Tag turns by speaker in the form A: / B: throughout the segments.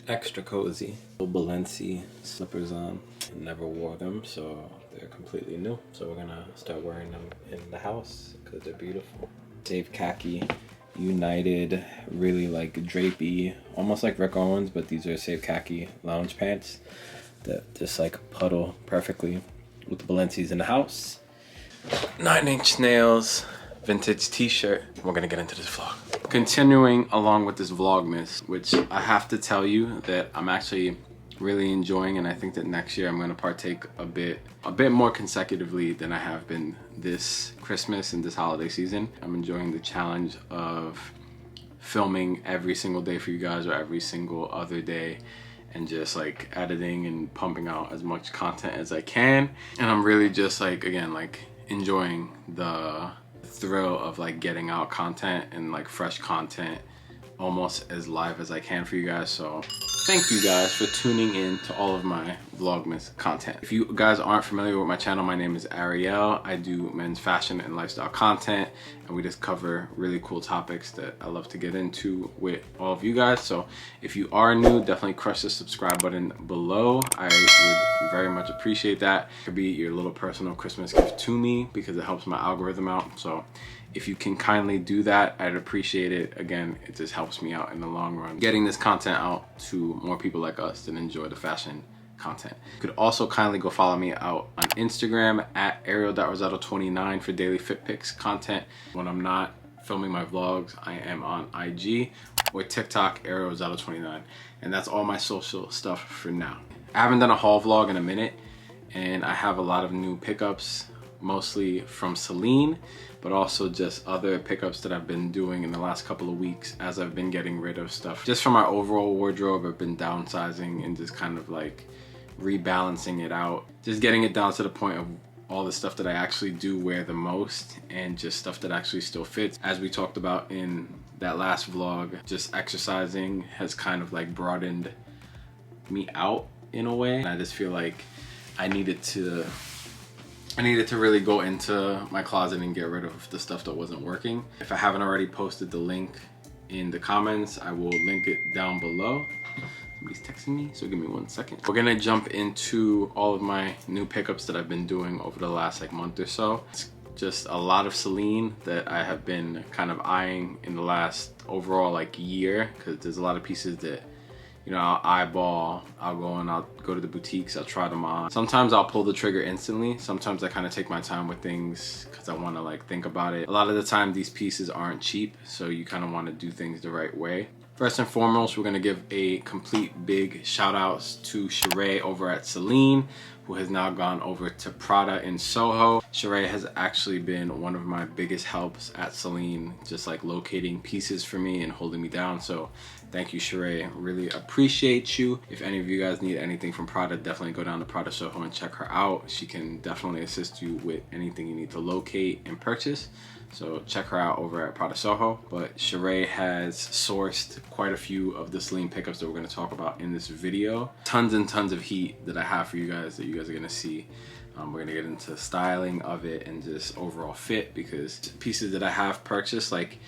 A: extra cozy. Balenciaga slippers on. Never wore them, so they're completely new. So we're gonna start wearing them in the house because they're beautiful. Save khaki, United, really like drapey, almost like Rick Owens, but these are Save khaki lounge pants that just like puddle perfectly with the Balenciagas in the house. 9-inch nails, vintage t-shirt. We're gonna get into this vlog. Continuing along with this Vlogmas, which I have to tell you that I'm actually really enjoying, and I think that next year I'm going to partake a bit more consecutively than I have been this Christmas and this holiday season. I'm enjoying the challenge of filming every single day for you guys, or every single other day, and just like editing and pumping out as much content as I can. And I'm really just like, again, like enjoying the thrill of like getting out content and like fresh content almost as live as I can for you guys. So thank you guys for tuning in to all of my Vlogmas content. If you guys aren't familiar with my channel, my name is Ariel. I do men's fashion and lifestyle content, and we just cover really cool topics that I love to get into with all of you guys. So if you are new, definitely crush the subscribe button below. I would very much appreciate that. It could be your little personal Christmas gift to me because it helps my algorithm out. So if you can kindly do that, I'd appreciate it. Again, it just helps me out in the long run, getting this content out to more people like us that enjoy the fashion content. You could also kindly go follow me out on Instagram at Ariel.Rosado29 for daily fit pics content. When I'm not filming my vlogs, I am on IG or TikTok, Ariel Rosado29. And that's all my social stuff for now. I haven't done a haul vlog in a minute, and I have a lot of new pickups, mostly from Celine, but also just other pickups that I've been doing in the last couple of weeks as I've been getting rid of stuff. Just from my overall wardrobe, I've been downsizing and just kind of like rebalancing it out. Just getting it down to the point of all the stuff that I actually do wear the most, and just stuff that actually still fits. As we talked about in that last vlog, just exercising has kind of like broadened me out in a way. I just feel like I needed to really go into my closet and get rid of the stuff that wasn't working. If I haven't already posted the link in the comments, I will link it down below. Somebody's texting me, so give me 1 second. We're gonna jump into all of my new pickups that I've been doing over the last like month or so. It's just a lot of Celine that I have been kind of eyeing in the last overall like year, because there's a lot of pieces that, you know, I'll eyeball, I'll go to the boutiques, I'll try them on. Sometimes I'll pull the trigger instantly. Sometimes I kind of take my time with things because I want to like think about it. A lot of the time these pieces aren't cheap, so you kind of want to do things the right way. First and foremost, we're going to give a complete big shout outs to Sheree over at Celine, who has now gone over to Prada in Soho. Sheree has actually been one of my biggest helps at Celine, just like locating pieces for me and holding me down. So thank you, Sheree. Really appreciate you. If any of you guys need anything from Prada, definitely go down to Prada Soho and check her out. She can definitely assist you with anything you need to locate and purchase. So check her out over at Prada Soho. But Sheree has sourced quite a few of the Celine pickups that we're going to talk about in this video. Tons and tons of heat that I have for you guys that you guys are going to see. We're going to get into styling of it and just overall fit, because pieces that I have purchased, like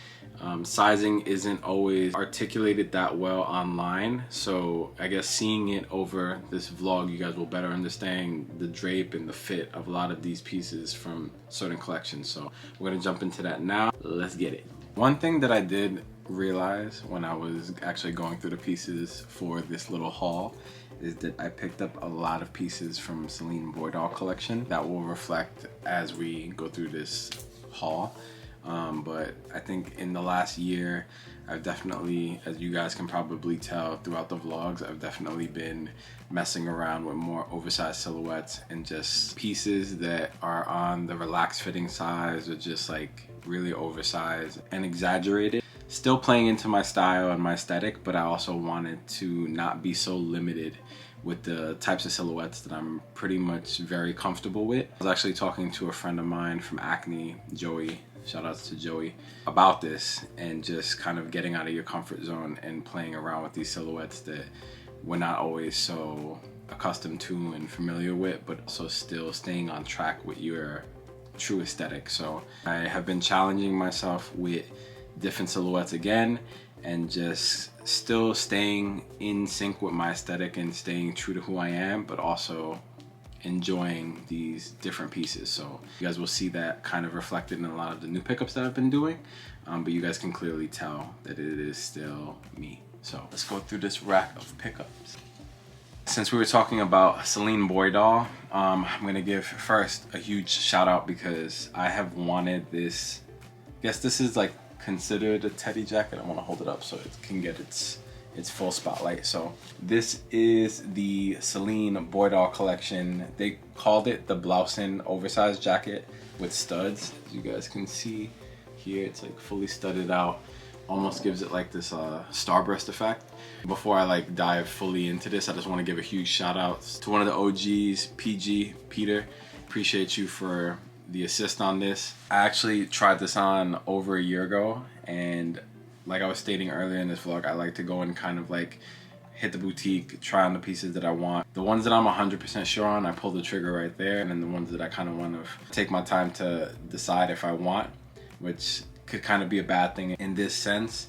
A: sizing isn't always articulated that well online. So I guess seeing it over this vlog, you guys will better understand the drape and the fit of a lot of these pieces from certain collections. So we're going to jump into that now. Let's get it. One thing that I did realize when I was actually going through the pieces for this little haul is that I picked up a lot of pieces from Celine Boydall collection that will reflect as we go through this haul. But I think in the last year, I've definitely, as you guys can probably tell throughout the vlogs, I've definitely been messing around with more oversized silhouettes and just pieces that are on the relaxed fitting size or just like really oversized and exaggerated. Still playing into my style and my aesthetic, but I also wanted to not be so limited with the types of silhouettes that I'm pretty much very comfortable with. I was actually talking to a friend of mine from Acne, Joey, shout outs to Joey, about this, and just kind of getting out of your comfort zone and playing around with these silhouettes that we're not always so accustomed to and familiar with, but also still staying on track with your true aesthetic. So I have been challenging myself with different silhouettes again, and just still staying in sync with my aesthetic and staying true to who I am, but also enjoying these different pieces. So you guys will see that kind of reflected in a lot of the new pickups that I've been doing, but you guys can clearly tell that it is still me. So let's go through this rack of pickups. Since we were talking about Celine boy doll, I'm gonna give first a huge shout out because I have wanted this. I guess this is like considered a teddy jacket. I want to hold it up so it can get its full spotlight. So this is the Celine boy doll collection. They called it the Blousin oversized jacket with studs. As you guys can see here, it's like fully studded out. Almost gives it like this starburst effect. Before I like dive fully into this, I just want to give a huge shout out to one of the OGs, PG, Peter. Appreciate you for the assist on this. I actually tried this on over a year ago, and like I was stating earlier in this vlog, I like to go and kind of like hit the boutique, try on the pieces that I want. The ones that I'm 100% sure on, I pull the trigger right there, and then the ones that I kind of want to take my time to decide if I want, which could kind of be a bad thing in this sense,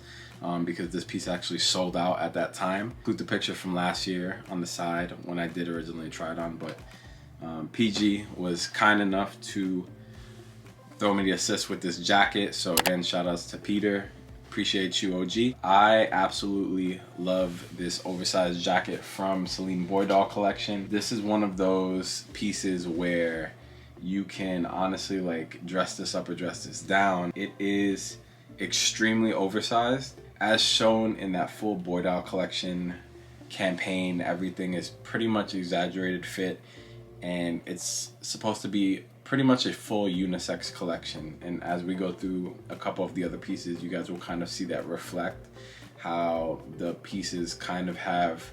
A: because this piece actually sold out at that time. Include the picture from last year on the side when I did originally try it on, but PG was kind enough to throw me the assist with this jacket. So again, shout outs to Peter. Appreciate you, OG. I absolutely love this oversized jacket from Celine boy doll collection. This is one of those pieces where you can honestly like dress this up or dress this down. It is extremely oversized. As shown in that full boy doll collection campaign, everything is pretty much exaggerated fit, and it's supposed to be pretty much a full unisex collection. And as we go through a couple of the other pieces, you guys will kind of see that reflect how the pieces kind of have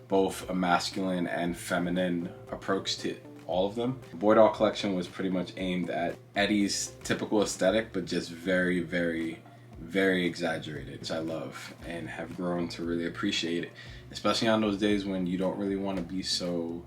A: both a masculine and feminine approach to all of them. The boy doll collection was pretty much aimed at Eddie's typical aesthetic, but just very, very, very exaggerated, which I love and have grown to really appreciate it, especially on those days when you don't really want to be so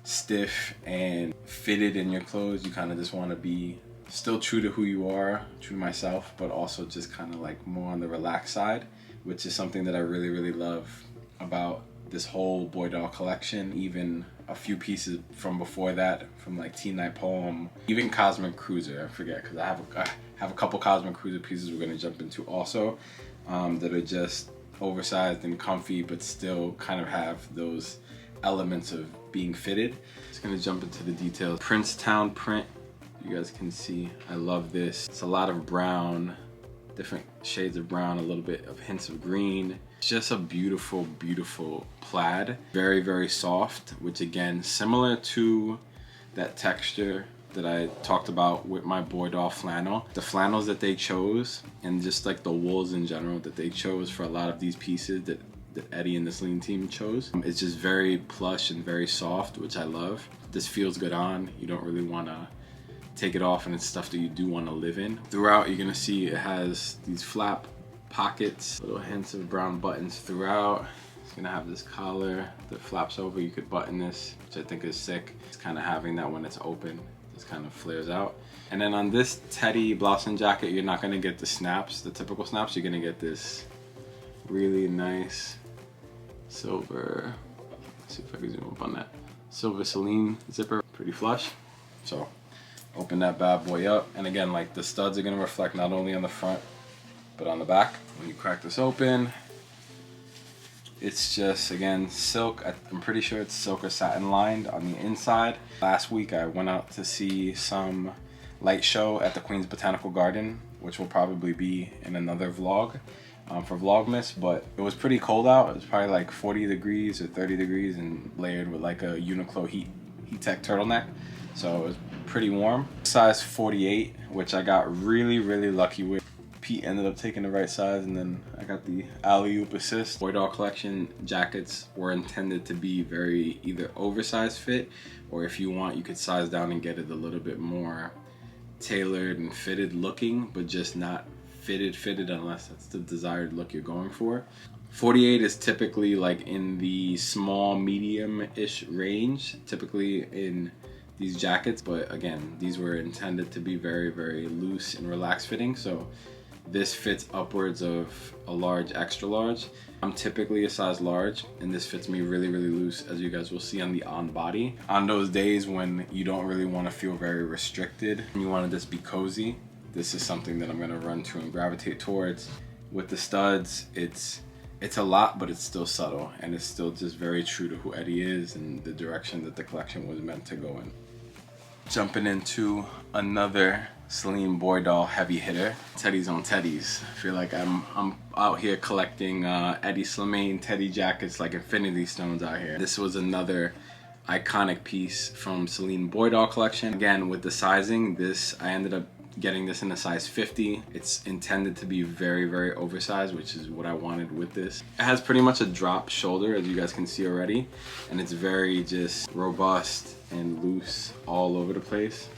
A: stiff and fitted in your clothes. You kind of just want to be still true to who you are, true to myself, but also just kind of like more on the relaxed side, which is something that I really, really love about this whole boy doll collection. Even a few pieces from before that, from like Teen Night Poem, even Cosmic Cruiser, I forget, because I have a couple Cosmic Cruiser pieces we're going to jump into also, that are just oversized and comfy, but still kind of have those elements of being fitted. Just going to jump into the details. Princetown print, you guys can see, I love this. It's a lot of brown, different shades of brown, a little bit of hints of green. It's just a beautiful, beautiful plaid. Very, very soft, which again, similar to that texture that I talked about with my boy doll flannel. The flannels that they chose, and just like the wools in general that they chose for a lot of these pieces that Eddie and the Celine team chose. It's just very plush and very soft, which I love. This feels good on. You don't really want to take it off, and it's stuff that you do want to live in. Throughout, you're gonna see it has these flap pockets, little hints of brown buttons throughout. It's gonna have this collar that flaps over. You could button this, which I think is sick. It's kind of having that when it's open, this kind of flares out. And then on this Teddy Blousin jacket, you're not gonna get the snaps, the typical snaps. You're gonna get this really nice silver, let's see if I can zoom up on that, silver Celine zipper, pretty flush. So open that bad boy up, and again, like the studs are gonna reflect not only on the front, but on the back. When you crack this open, it's just, again, silk. I'm pretty sure it's silk or satin lined on the inside. Last week I went out to see some light show at the Queen's Botanical Garden, which will probably be in another vlog for Vlogmas, but it was pretty cold out. It was probably like 40 degrees or 30 degrees and layered with like a Uniqlo heat tech turtleneck. So it was pretty warm. Size 48, which I got really, really lucky with. Pete ended up taking the right size, and then I got the alley-oop assist. Boy doll collection jackets were intended to be very either oversized fit, or if you want, you could size down and get it a little bit more tailored and fitted looking, but just not fitted unless that's the desired look you're going for. 48 is typically like in the small medium-ish range, typically in these jackets, but again, these were intended to be very, very loose and relaxed fitting, so This fits upwards of a large, extra large. I'm typically a size large, and this fits me really, really loose, as you guys will see on the on body. On those days when you don't really want to feel very restricted and you want to just be cozy, this is something that I'm going to run to and gravitate towards. With the studs, it's a lot, but it's still subtle, and it's still just very true to who Eddie is and the direction that the collection was meant to go in. Jumping into another Celine boy doll heavy hitter, teddies on teddies. I feel like I'm out here collecting Eddie Slimane teddy jackets like infinity stones out here. This was another iconic piece from Celine boy doll collection. Again, with the sizing, I ended up getting this in a size 50. It's intended to be very, very oversized, which is what I wanted with this. It has pretty much a drop shoulder, as you guys can see already, and it's very just robust and loose all over the place.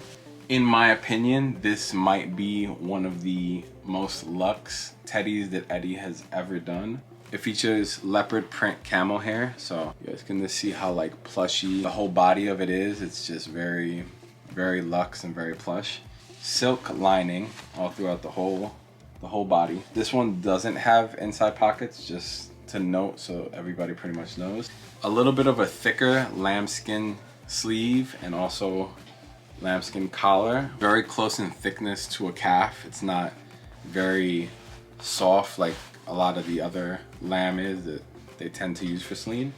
A: In my opinion, this might be one of the most luxe teddies that Eddie has ever done. It features leopard print camel hair, so you guys can just see how like plushy the whole body of it is. It's just very, very luxe and very plush. Silk lining all throughout the whole body. This one doesn't have inside pockets, just to note so everybody pretty much knows. A little bit of a thicker lambskin sleeve and also lambskin collar. Very close in thickness to a calf. It's not very soft like a lot of the other lamb is that they tend to use for Celine.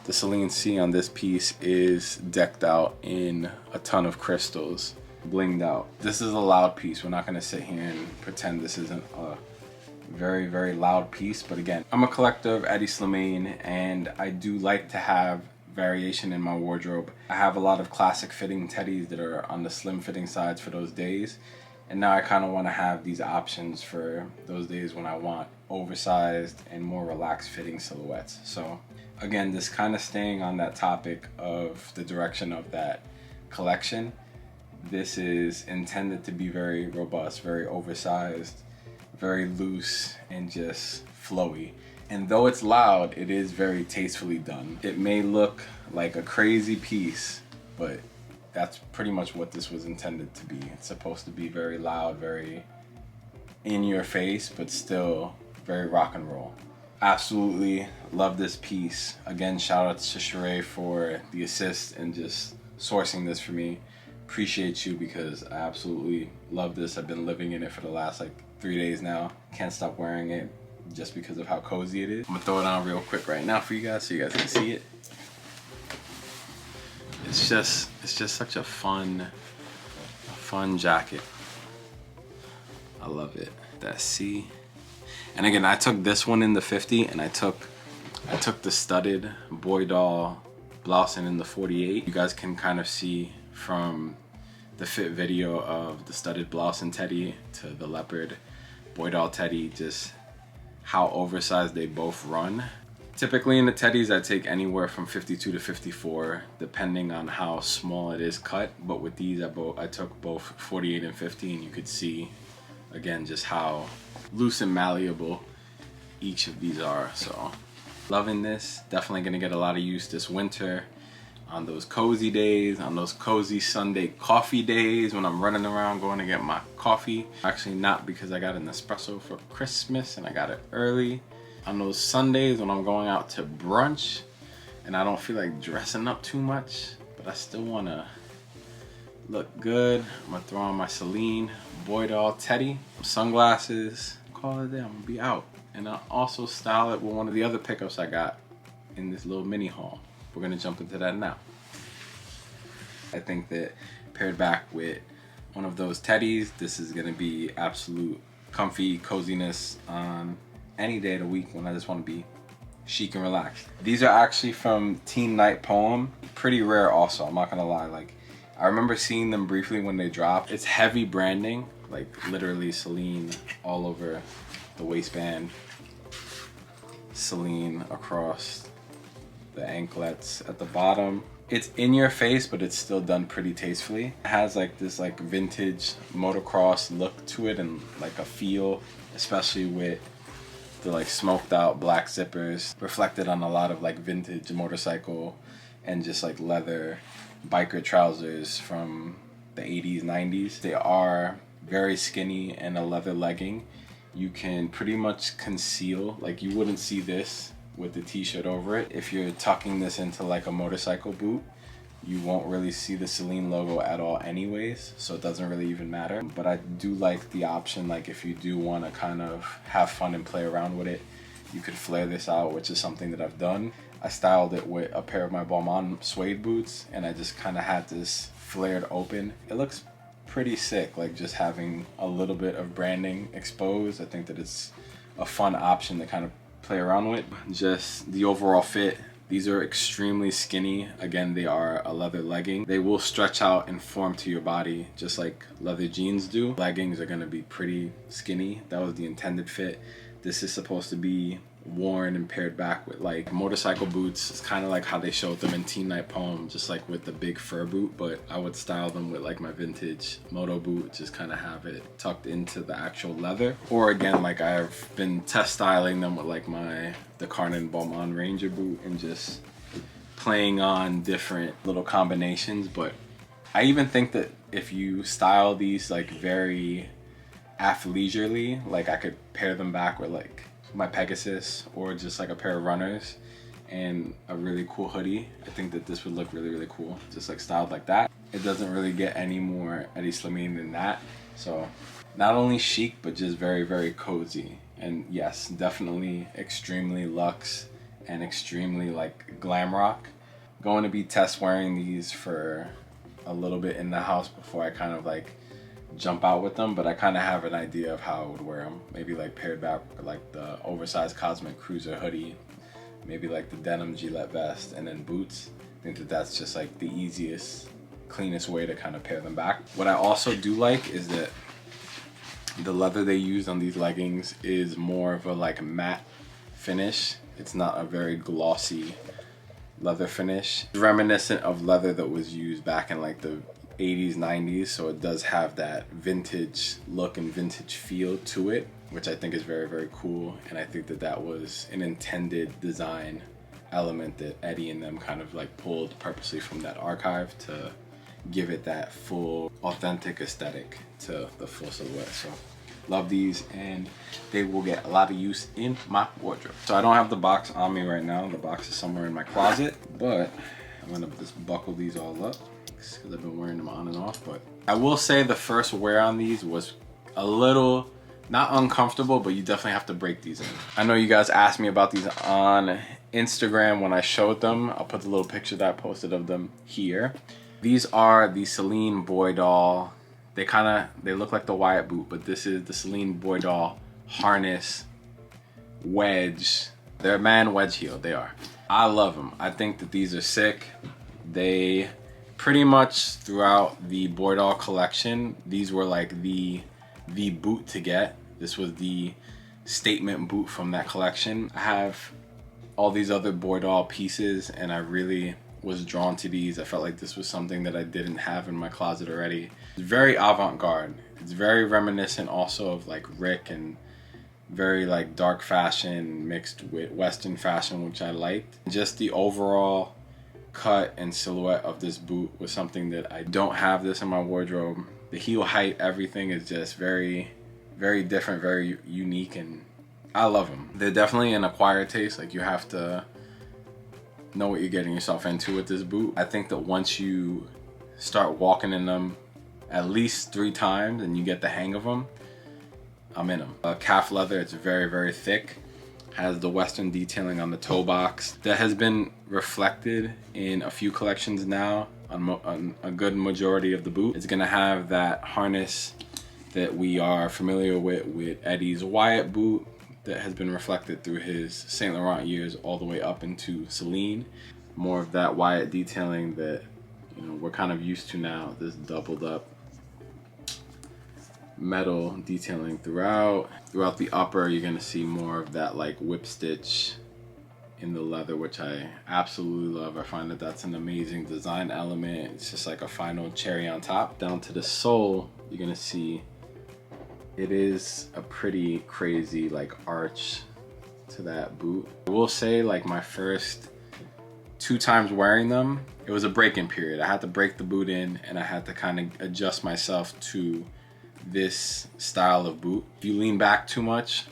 A: The Celine C on this piece is decked out in a ton of crystals, blinged out. This is a loud piece. We're not going to sit here and pretend this isn't a very, very loud piece, but again, I'm a collector of Eddie Slimane, and I do like to have variation in my wardrobe. I have a lot of classic fitting teddies that are on the slim fitting sides for those days, and now I kind of want to have these options for those days when I want oversized and more relaxed fitting silhouettes. So again, just kind of staying on that topic of the direction of that collection, this is intended to be very robust, very oversized, very loose, and just flowy. And though it's loud, it is very tastefully done. It may look like a crazy piece, but that's pretty much what this was intended to be. It's supposed to be very loud, very in your face, but still very rock and roll. Absolutely love this piece. Again, shout out to Sheree for the assist and just sourcing this for me. Appreciate you, because I absolutely love this. I've been living in it for the last like 3 days now. Can't stop wearing it just because of how cozy it is. I'm gonna throw it on real quick right now for you guys so you guys can see it. It's just such a fun jacket. I love it. That C. And again, I took this one in the 50, and I took the studded boy doll blousing in the 48. You guys can kind of see from the fit video of the studded blouse and teddy to the leopard boy doll teddy, just how oversized they both run. Typically in the teddies, I take anywhere from 52 to 54, depending on how small it is cut. But with these, I took both 48 and 50, and you could see, again, just how loose and malleable each of these are. So loving this. Definitely gonna get a lot of use this winter on those cozy days, on those cozy Sunday coffee days when I'm running around going to get my coffee. Actually not, because I got an espresso for Christmas and I got it early. On those Sundays when I'm going out to brunch and I don't feel like dressing up too much, but I still want to look good. I'm gonna throw on my Celine boy doll teddy, sunglasses, call it a day. I'm gonna be out. And I'll also style it with one of the other pickups I got in this little mini haul. We're gonna jump into that now. I think that paired back with one of those teddies, this is gonna be absolute comfy coziness on any day of the week when I just wanna be chic and relaxed. These are actually from Teen Night Poem. Pretty rare also, I'm not gonna lie. Like, I remember seeing them briefly when they dropped. It's heavy branding, like literally Celine all over the waistband, Celine across the anklets at the bottom. It's in your face, but it's still done pretty tastefully. It has like this like vintage motocross look to it and like a feel, especially with the like smoked out black zippers reflected on a lot of like vintage motorcycle and just like leather biker trousers from the 80s, 90s. They are very skinny and a leather legging, you can pretty much conceal, like you wouldn't see this with the t-shirt over it. If you're tucking this into like a motorcycle boot, you won't really see the Celine logo at all anyways, so it doesn't really even matter. But I do like the option, like if you do want to kind of have fun and play around with it, you could flare this out, which is something that I've done. I styled it with a pair of my Balmain suede boots, and I just kind of had this flared open. It looks pretty sick, like just having a little bit of branding exposed. I think that it's a fun option to kind of play around with. Just the overall fit, these are extremely skinny. Again, they are a leather legging. They will stretch out and form to your body just like leather jeans do. Leggings are gonna be pretty skinny. That was the intended fit. This is supposed to be worn and paired back with like motorcycle boots. It's kind of like how they showed them in Teen Night Poem, just like with the big fur boot, but I would style them with like my vintage moto boot, just kind of have it tucked into the actual leather. Or again, like I've been test styling them with like the Cartier Balmain Ranger boot and just playing on different little combinations. But I even think that if you style these like very athleisurely, like I could pair them back with like my Pegasus or just like a pair of runners and a really cool hoodie. I think that this would look really, really cool, just like styled like that. It doesn't really get any more Eddie Slimane than that. So not only chic, but just very, very cozy. And yes, definitely extremely luxe and extremely like glam rock. Going to be test wearing these for a little bit in the house before I kind of like jump out with them, but I kind of have an idea of how I would wear them. Maybe like paired back with like the oversized Cosmic Cruiser hoodie, maybe like the denim Gillette vest, and then boots. I think that that's just like the easiest, cleanest way to kind of pair them back. What I also do like is that the leather they used on these leggings is more of a like matte finish. It's not a very glossy leather finish. It's reminiscent of leather that was used back in like the 80s, 90s, so it does have that vintage look and vintage feel to it, which I think is very, very cool. And I think that that was an intended design element that Eddie and them kind of like pulled purposely from that archive to give it that full authentic aesthetic to the full silhouette. So love these, and they will get a lot of use in my wardrobe. So I don't have the box on me right now. The box is somewhere in my closet, but I'm gonna just buckle these all up because I've been wearing them on and off. But I will say the first wear on these was a little, not uncomfortable, but you definitely have to break these in. I know you guys asked me about these on Instagram when I showed them. I'll put the little picture that I posted of them here. These are the Celine Boy Doll. They look like the Wyatt boot, but this is the Celine Boy Doll harness wedge. They're man wedge heel, they are. I love them. I think that these are sick. They pretty much throughout the Boy Doll collection, these were like the boot to get. This was the statement boot from that collection. I have all these other Boy Doll pieces, and I really was drawn to these. I felt like this was something that I didn't have in my closet already. It's very avant-garde. It's very reminiscent also of like Rick, and very like dark fashion mixed with Western fashion, which I liked. Just the overall cut and silhouette of this boot was something that I don't have this in my wardrobe. The heel height, everything is just very, very different, very unique, and I love them. They're definitely an acquired taste. Like you have to know what you're getting yourself into with this boot. I think that once you start walking in them at least 3 times and you get the hang of them, I'm in them. Calf leather, it's very, very thick. Has the Western detailing on the toe box that has been reflected in a few collections now on a good majority of the boot. It's gonna have that harness that we are familiar with Eddie's Wyatt boot, that has been reflected through his Saint Laurent years all the way up into Celine. More of that Wyatt detailing that, you know, we're kind of used to now. This doubled up metal detailing throughout the upper. You're gonna see more of that like whip stitch in the leather, which I absolutely love. I find that that's an amazing design element. It's just like a final cherry on top. Down to the sole, you're gonna see it is a pretty crazy like arch to that boot. I will say, like, my first 2 times wearing them, it was a break-in period. I had to break the boot in, and I had to kind of adjust myself to this style of boot. If you lean back too much,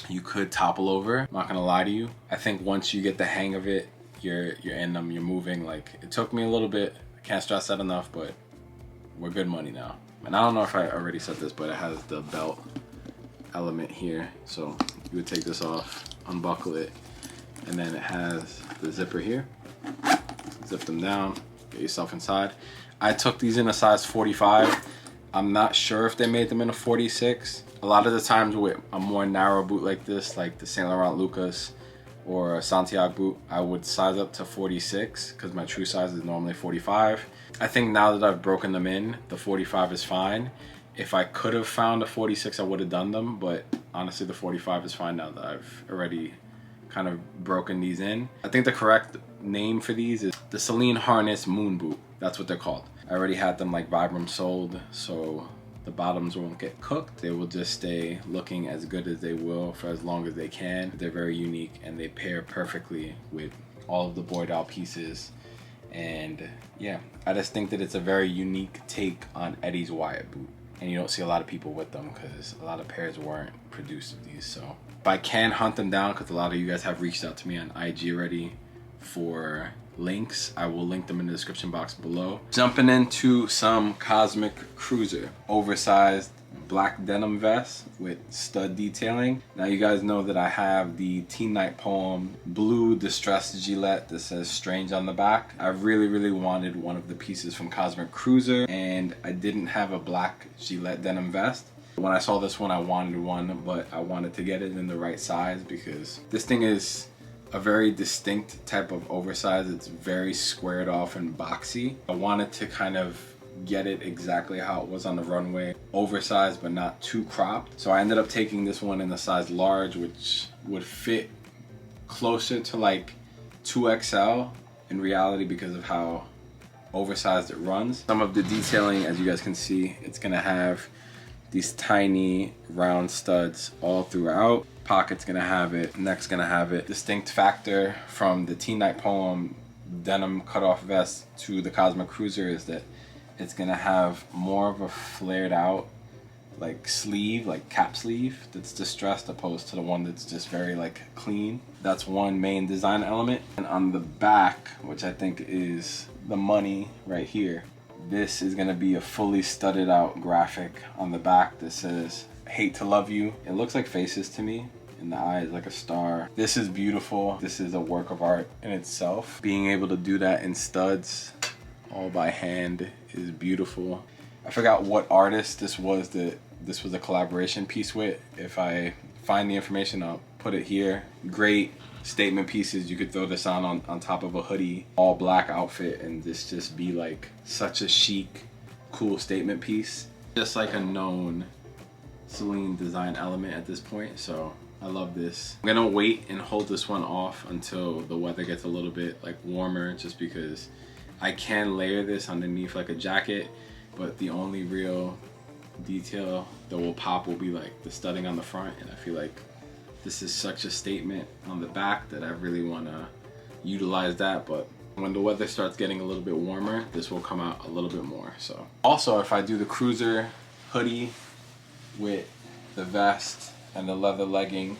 A: you could topple over. I'm not gonna lie to you. I think once you get the hang of it, you're in them, you're moving. Like, it took me a little bit. I can't stress that enough, but we're good money now. And I don't know if I already said this, but it has the belt element here. So you would take this off, unbuckle it, and then it has the zipper here. Zip them down, get yourself inside. I took these in a size 45. I'm not sure if they made them in a 46. A lot of the times with a more narrow boot like this, like the Saint Laurent Lucas or a Santiago boot, I would size up to 46 because my true size is normally 45. I think now that I've broken them in, the 45 is fine. If I could have found a 46, I would have done them, but honestly the 45 is fine now that I've already kind of broken these in. I think the correct name for these is the Celine Harness Moon Boot. That's what they're called. I already had them like Vibram soled, so the bottoms won't get cooked. They will just stay looking as good as they will for as long as they can. They're very unique and they pair perfectly with all of the bored out pieces. And yeah, I just think that it's a very unique take on Eddie's Wyatt boot. And you don't see a lot of people with them because a lot of pairs weren't produced of these. So if I can hunt them down, because a lot of you guys have reached out to me on IG already for links, I will link them in the description box below. Jumping into some Cosmic Cruiser oversized black denim vest with stud detailing. Now you guys know that I have the Teen Night Poem blue distressed gilet that says strange on the back. I really wanted one of the pieces from Cosmic Cruiser, and I didn't have a black gilet denim vest. When I saw this one, I wanted one, but I wanted to get it in the right size because this thing is a very distinct type of oversized. It's very squared off and boxy. I wanted to kind of get it exactly how it was on the runway, oversized but not too cropped. So I ended up taking this one in the size large, which would fit closer to like 2XL in reality because of how oversized it runs. Some of the detailing, as you guys can see, it's gonna have these tiny round studs all throughout. Pocket's gonna have it, neck's gonna have it. Distinct factor from the Teen Night Poem denim cutoff vest to the Cosmic Cruiser is that it's gonna have more of a flared out like sleeve, like cap sleeve that's distressed opposed to the one that's just very like clean. That's one main design element. And on the back, which I think is the money right here, this is gonna be a fully studded out graphic on the back that says hate to love you. It looks like faces to me, and the eye is like a star. This is beautiful. This is a work of art in itself. Being able to do that in studs all by hand is beautiful. I forgot what artist this was that this was a collaboration piece with. If I find the information, I'll put it here. Great statement pieces. You could throw this on top of a hoodie, all black outfit, and this just be like such a chic, cool statement piece. Just like a known Celine design element at this point, so I love this. I'm gonna wait and hold this one off until the weather gets a little bit like warmer, just because I can layer this underneath like a jacket, but the only real detail that will pop will be like the studding on the front, and I feel like this is such a statement on the back that I really want to utilize that. But when the weather starts getting a little bit warmer, this will come out a little bit more. So also, if I do the Cruiser hoodie with the vest and the leather legging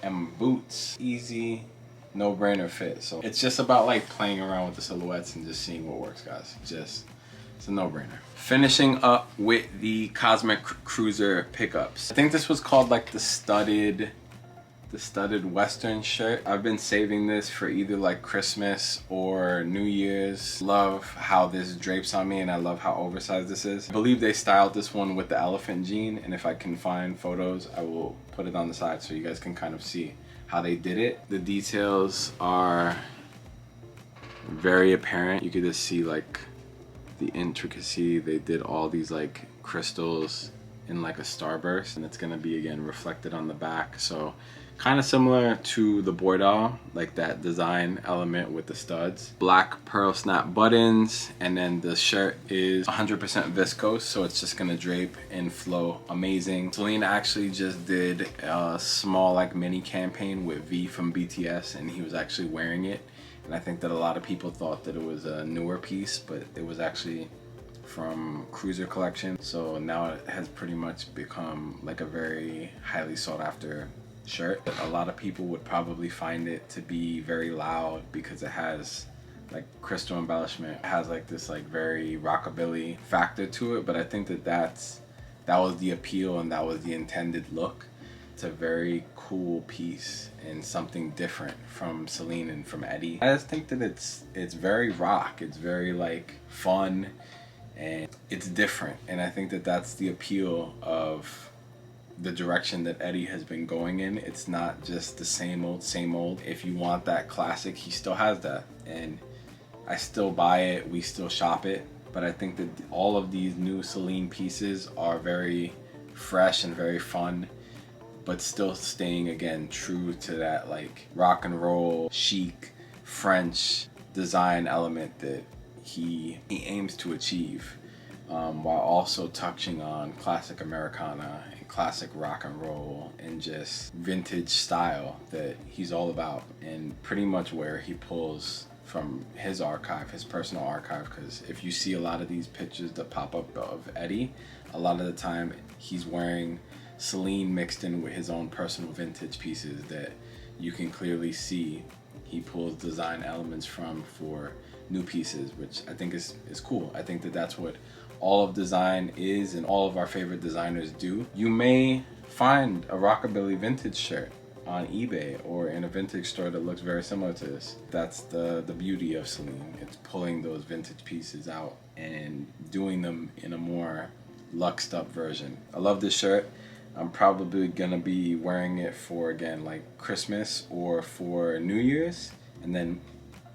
A: and boots, easy no-brainer fit. So it's just about like playing around with the silhouettes and just seeing what works, guys. It's a no-brainer. Finishing up with the Cosmic Cruiser pickups. I think this was called like the studded Western shirt. I've been saving this for either like Christmas or New Year's. Love how this drapes on me, and I love how oversized this is. I believe they styled this one with the elephant jean, and if I can find photos, I will put it on the side so you guys can kind of see how they did it. The details are very apparent. You could just see like the intricacy. They did all these like crystals in like a starburst, and it's gonna be again reflected on the back. So kind of similar to the Bordeaux, like that design element with the studs. Black pearl snap buttons, and then the shirt is 100% viscose, so it's just gonna drape and flow amazing. Celine actually just did a small like mini campaign with V from BTS, and he was actually wearing it. And I think that a lot of people thought that it was a newer piece, but it was actually from Cruiser collection. So now it has pretty much become like a very highly sought after shirt. A lot of people would probably find it to be very loud because it has like crystal embellishment. It has like this like very rockabilly factor to it, but I think that was the appeal and that was the intended look. It's a very cool piece and something different from Celine and from Eddie. I just think that it's very rock. It's very like fun and it's different, and I think that that's the appeal of the direction that Eddie has been going in. It's not just the same old. If you want that classic, he still has that, and I still buy it, we still shop it. But I think that all of these new Celine pieces are very fresh and very fun, but still staying again true to that like rock and roll, chic, French design element that he aims to achieve, while also touching on classic Americana and classic rock and roll and just vintage style that he's all about, and pretty much where he pulls from his archive, his personal archive. Because if you see a lot of these pictures that pop up of Eddie, a lot of the time he's wearing Celine mixed in with his own personal vintage pieces that you can clearly see he pulls design elements from for new pieces, which I think is cool. I think that that's what all of design is and all of our favorite designers do. You may find a rockabilly vintage shirt on eBay or in a vintage store that looks very similar to this. That's the beauty of Celine. It's pulling those vintage pieces out and doing them in a more luxed up version. I love this shirt. I'm probably gonna be wearing it for, again, like Christmas or for New Year's, and then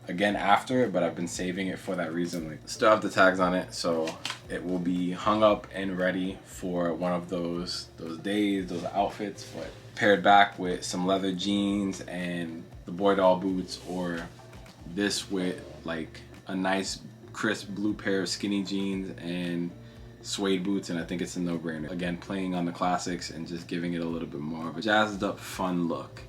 A: again after, but I've been saving it for that reason. Like, still have the tags on it, so it will be hung up and ready for one of those days, those outfits, but paired back with some leather jeans and the boy doll boots, or this with like a nice crisp blue pair of skinny jeans and suede boots, and I think it's a no-brainer. Again, playing on the classics and just giving it a little bit more of a jazzed up fun look,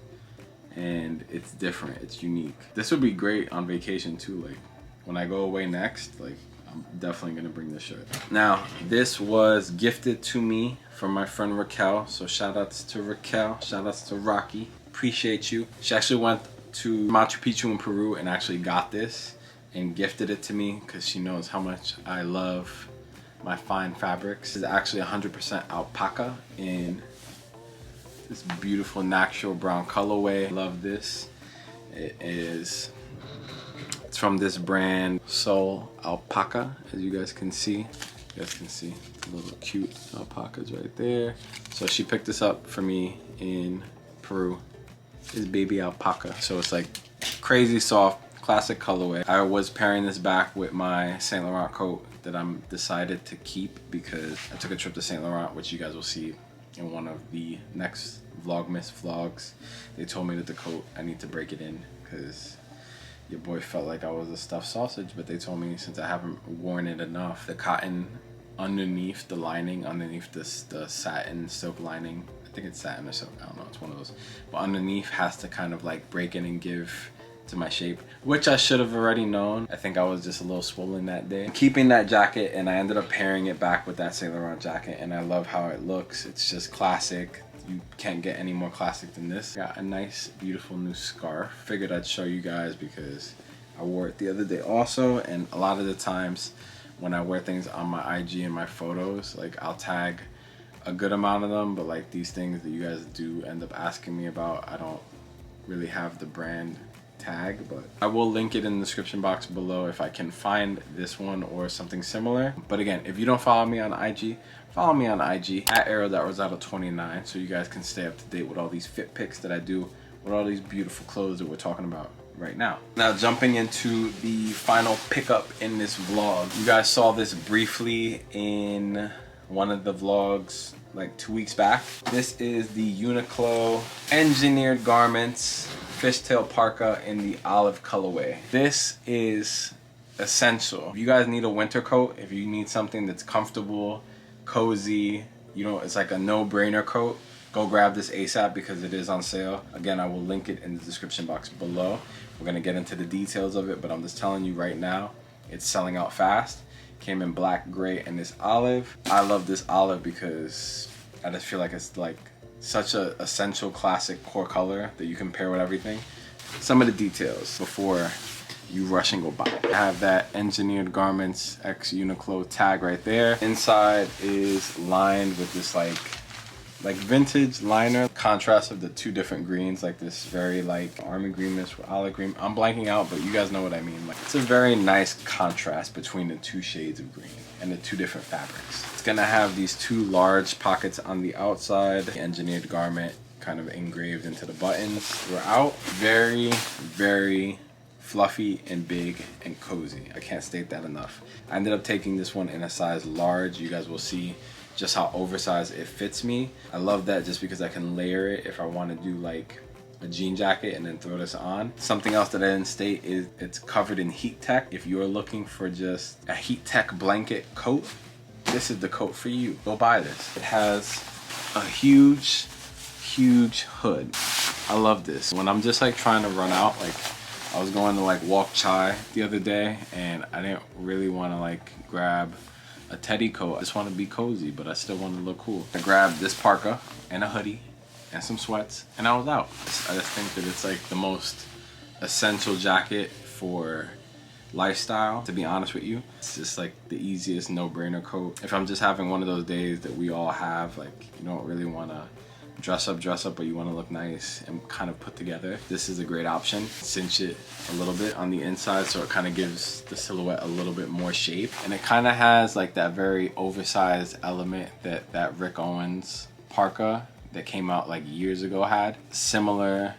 A: and it's different, it's unique. This would be great on vacation too. Like when I go away next, like I'm definitely gonna bring this shirt. Now, this was gifted to me from my friend Raquel, so shout outs to Raquel, shout outs to Rocky, appreciate you. She actually went to Machu Picchu in Peru and actually got this and gifted it to me because she knows how much I love my fine fabrics. This is actually 100% alpaca in this beautiful natural brown colorway. Love this. It's from this brand Soul Alpaca, as you guys can see. You guys can see little cute alpacas right there. So she picked this up for me in Peru. It's baby alpaca. So it's like crazy soft, classic colorway. I was pairing this back with my Saint Laurent coat that I'm decided to keep because I took a trip to Saint Laurent, which you guys will see in one of the next Vlogmas vlogs. They told me that the coat, I need to break it in because your boy felt like I was a stuffed sausage, but they told me since I haven't worn it enough, the cotton underneath the lining, underneath the satin silk lining, I think it's satin or silk, I don't know, it's one of those, but underneath has to kind of like break in and give to my shape, which I should have already known. I think I was just a little swollen that day. Keeping that jacket, and I ended up pairing it back with that Saint Laurent jacket, and I love how it looks. It's just classic. You can't get any more classic than this. Got a nice, beautiful new scarf. Figured I'd show you guys because I wore it the other day also, and a lot of the times when I wear things on my IG and my photos, like I'll tag a good amount of them, but like these things that you guys do end up asking me about, I don't really have the brand tag, but I will link it in the description box below if I can find this one or something similar. But again, if you don't follow me on IG, follow me on IG at Ariel.Rosado29 so you guys can stay up to date with all these fit pics that I do with all these beautiful clothes that we're talking about right now. Now, jumping into the final pickup in this vlog. You guys saw this briefly in one of the vlogs like 2 weeks back. This is the Uniqlo engineered garments fishtail parka in the olive colorway. This is essential. If you guys need a winter coat, if you need something that's comfortable, cozy, you know, it's like a no-brainer coat, go grab this ASAP because it is on sale. Again, I will link it in the description box below. We're gonna get into the details of it, but I'm just telling you right now, it's selling out fast. Came in black, gray, and this olive. I love this olive because I just feel like it's like such a essential classic core color that you can pair with everything. Some of the details before you rush and go buy it. I have that Engineered Garments X Uniqlo tag right there. Inside is lined with this like vintage liner. Contrast of the two different greens, like this very like army green mixed with olive green. I'm blanking out, but you guys know what I mean. Like, it's a very nice contrast between the two shades of green and the two different fabrics. It's gonna have these two large pockets on the outside. The engineered garment kind of engraved into the buttons. Throughout, very, very fluffy and big and cozy. I can't state that enough. I ended up taking this one in a size large. You guys will see just how oversized it fits me. I love that just because I can layer it if I want to do like a jean jacket and then throw this on. Something else that I didn't state is it's covered in heat tech. If you're looking for just a heat tech blanket coat, this is the coat for you. Go buy this. It has a huge hood. I love this. When I'm just like trying to run out, like I was going to like walk chai the other day and I didn't really want to like grab a teddy coat. I just want to be cozy, but I still want to look cool. I grabbed this parka and a hoodie and some sweats and I was out. I just think that it's like the most essential jacket for lifestyle, to be honest with you. It's just like the easiest no-brainer coat. If I'm just having one of those days that we all have, like you don't really want to dress up, but you want to look nice and kind of put together, this is a great option. Cinch it a little bit on the inside so it kind of gives the silhouette a little bit more shape, and it kind of has like that very oversized element that Rick Owens parka that came out like years ago had. Similar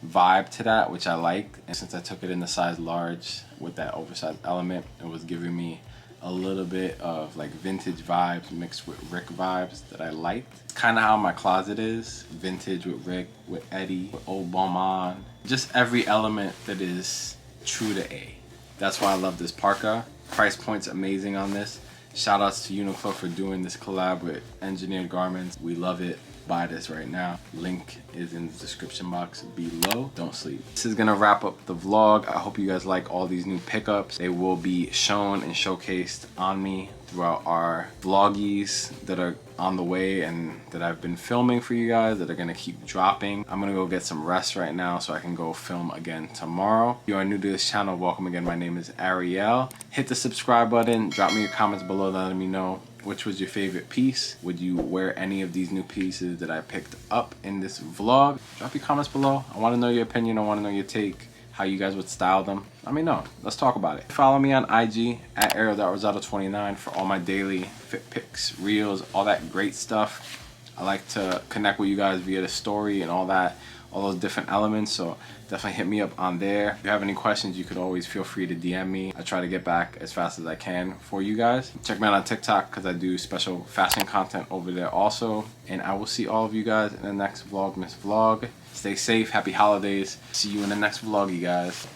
A: vibe to that, which I liked, and since I took it in the size large with that oversized element, it was giving me a little bit of like vintage vibes mixed with Rick vibes that I liked. It's kind of how my closet is. Vintage with Rick, with Eddie, with Old Balmain. Just every element that is true to A. That's why I love this parka. Price point's amazing on this. Shout outs to Uniqlo for doing this collab with Engineered Garments. We love it. Buy this right now. Link is in the description box below. Don't sleep. This is gonna wrap up the vlog. I hope you guys like all these new pickups. They will be shown and showcased on me throughout our vloggies that are on the way and that I've been filming for you guys that are gonna keep dropping. I'm gonna go get some rest right now so I can go film again tomorrow. If you are new to this channel, welcome again. My name is Ariel. Hit the subscribe button. Drop me your comments below letting me know which was your favorite piece. Would you wear any of these new pieces that I picked up in this vlog? Drop your comments below. I want to know your opinion. I want to know your take, how you guys would style them. Let me know. Let's talk about it. Follow me on IG at Ariel.Rosado29 for all my daily fit pics, reels, all that great stuff. I like to connect with you guys via the story and all that, all those different elements, so definitely hit me up on there. If you have any questions, you could always feel free to DM me. I try to get back as fast as I can for you guys. Check me out on TikTok because I do special fashion content over there also. And I will see all of you guys in the next Vlogmas vlog. Stay safe, happy holidays. See you in the next vlog, you guys.